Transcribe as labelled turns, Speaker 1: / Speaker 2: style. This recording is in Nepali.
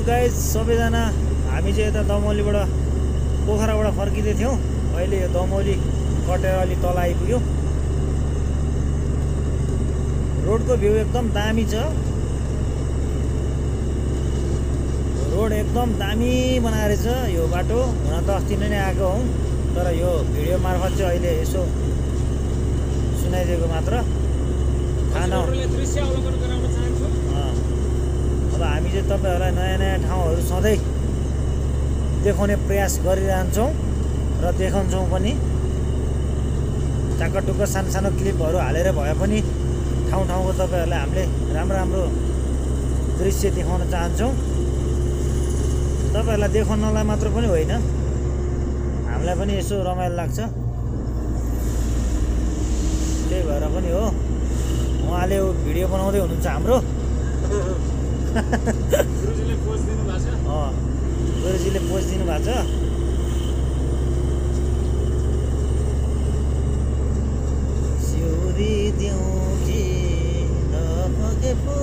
Speaker 1: गाइज सबैजना हामी चाहिँ यता दमौलीबाट पोखराबाट फर्किँदै थियौँ। अहिले यो दमौली कटेर अलि तल आइपुग्यो। रोडको भ्यू एकदम दामी छ। रोड एकदम दामी बनाएर छ यो बाटो। हुन त अस्ति नै आएको हौँ, तर यो भिडियो मार्फत चाहिँ अहिले यसो सुनाइदिएको मात्र।
Speaker 2: दृश्य अवलोकन गराउन चाहन्छु।
Speaker 1: अब हामी चाहिँ तपाईँहरूलाई नयाँ नयाँ ठाउँहरू सधैँ देखाउने प्रयास गरिरहन्छौँ र देखाउँछौँ पनि। टाकटुक्क सानो सानो क्लिपहरू हालेर भए पनि ठाउँ ठाउँको तपाईँहरूलाई हामीले राम्रो राम्रो दृश्य देखाउन चाहन्छौँ। तपाईँहरूलाई देखाउनलाई मात्र पनि होइन, हामीलाई पनि यसो रमाइलो लाग्छ। त्यही भएर पनि हो उहाँले भिडियो बनाउँदै हुनुहुन्छ हाम्रो।
Speaker 2: गुरुजीले पोज दिनु भएको छ।
Speaker 1: गुरुजीले पोज दिनु भएको छ। सिउरी दिउँ कि नभगे पो